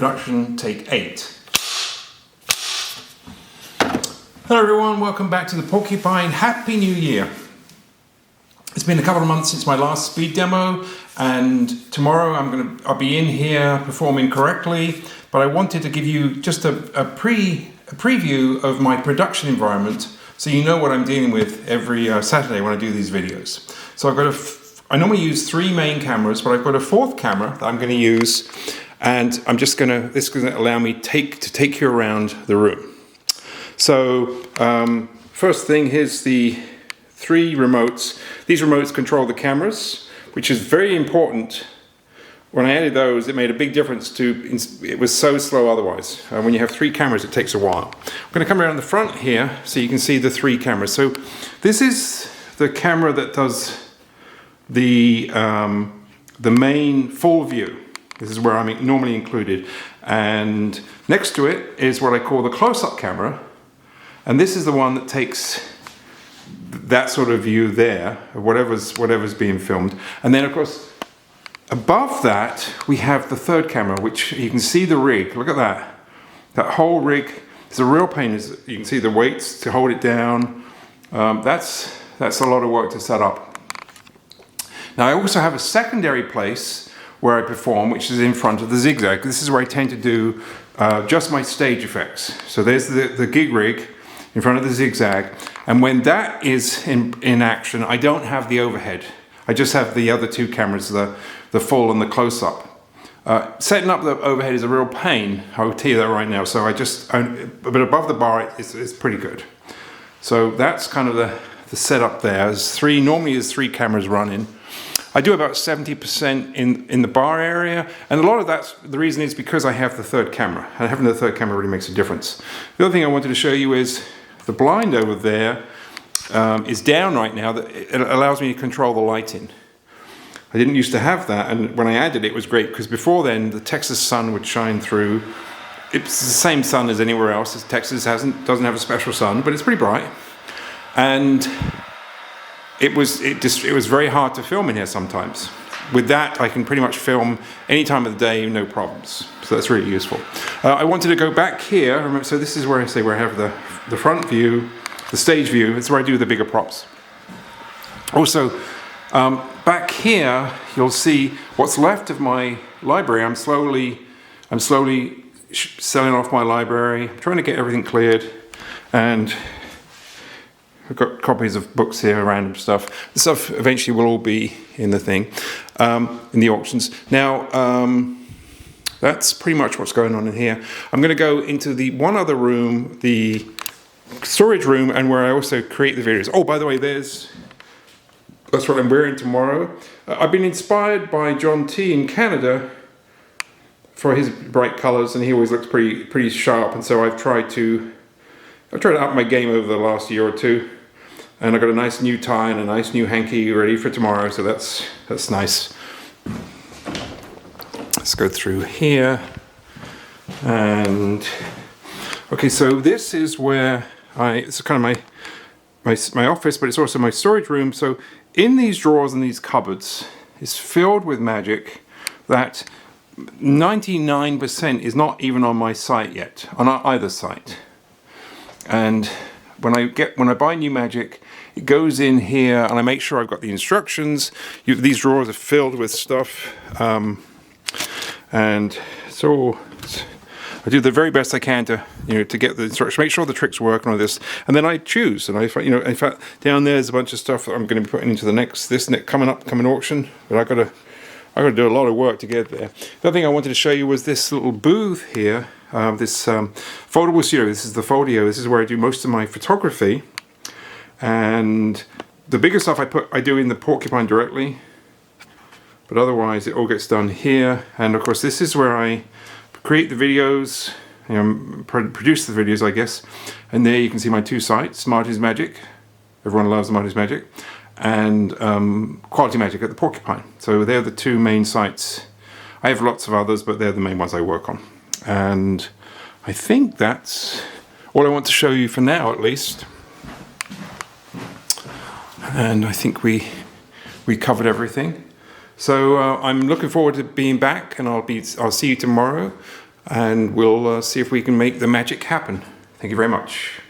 Production take 8. Hello everyone, welcome back to the Porcupine. Happy New Year. It's been a couple of months since my last speed demo, and tomorrow I'll be in here performing correctly, but I wanted to give you just a preview of my production environment so you know what I'm dealing with every Saturday when I do these videos. So I normally use 3 main cameras, but I've got a 4th camera that I'm going to use, and this is going to allow me to take you around the room. So first thing, here's the 3 remotes. These remotes control the cameras, which is very important. When I added those, it made a big difference it was so slow otherwise. When you have 3 cameras, it takes a while. I'm going to come around the front here so you can see the 3 cameras. So this is the camera that does the main full view. This is where I'm normally included. And next to it is what I call the close-up camera. And this is the one that takes that sort of view there, of whatever's being filmed. And then of course, above that, we have the 3rd camera, which you can see the rig. Look at that. That whole rig is a real pain. You can see the weights to hold it down. That's a lot of work to set up. Now I also have a secondary place where I perform, which is in front of the zigzag. This is where I tend to do just my stage effects. So there's the gig rig in front of the zigzag, and when that is in action, I don't have the overhead. I just have the other 2 cameras, the full and the close-up. Setting up the overhead is a real pain, I will tell you that right now. So but above the bar, it's pretty good. So that's kind of the setup there. Normally there's 3 cameras running. I do about 70% in the bar area, and a lot of the reason is because I have the 3rd camera. And having the 3rd camera really makes a difference. The other thing I wanted to show you is the blind over there is down right now. It allows me to control the lighting. I didn't used to have that, and when I added it, it was great, because before then the Texas sun would shine through. It's the same sun as anywhere else. Texas doesn't have a special sun, but it's pretty bright. And it was very hard to film in here sometimes. With that, I can pretty much film any time of the day, no problems. So that's really useful. I wanted to go back here. Remember, so this is where I have the front view, the stage view. It's where I do the bigger props. Also, back here, you'll see what's left of my library. I'm slowly selling off my library, trying to get everything cleared, and I've got copies of books here, random stuff. The stuff eventually will all be in the thing, in the auctions. Now, that's pretty much what's going on in here. I'm going to go into the one other room, the storage room, and where I also create the videos. Oh, by the way, that's what I'm wearing tomorrow. I've been inspired by John T in Canada for his bright colors, and he always looks pretty sharp. And so I've tried to up my game over the last year or 2, and I got a nice new tie and a nice new hanky ready for tomorrow. So that's nice. Let's go through here, and okay. So this is where it's kind of my office, but it's also my storage room. So in these drawers and these cupboards is filled with magic that 99% is not even on my site yet, on either site. And when I buy new magic, it goes in here, and I make sure I've got the instructions. These drawers are filled with stuff, and so I do the very best I can to get the instructions, make sure the tricks work and all this, and then I choose. And in fact, down there's a bunch of stuff that I'm going to be putting into this coming auction, but I got to do a lot of work to get there. The other thing I wanted to show you was this little booth here. This foldable studio. This is the Foldio. This is where I do most of my photography, and the bigger stuff I do in the Porcupine directly, but otherwise it all gets done here. And of course, this is where I create the videos, produce the videos, I guess. And there you can see my 2 sites: MartinsMagic. Everyone loves MartinsMagic, and Quality Magic at the Porcupine. So they're the 2 main sites. I have lots of others, but they're the main ones I work on. And I think that's all I want to show you for now, at least. And I think we covered everything. So I'm looking forward to being back, and I'll see you tomorrow. and we'll see if we can make the magic happen. Thank you very much.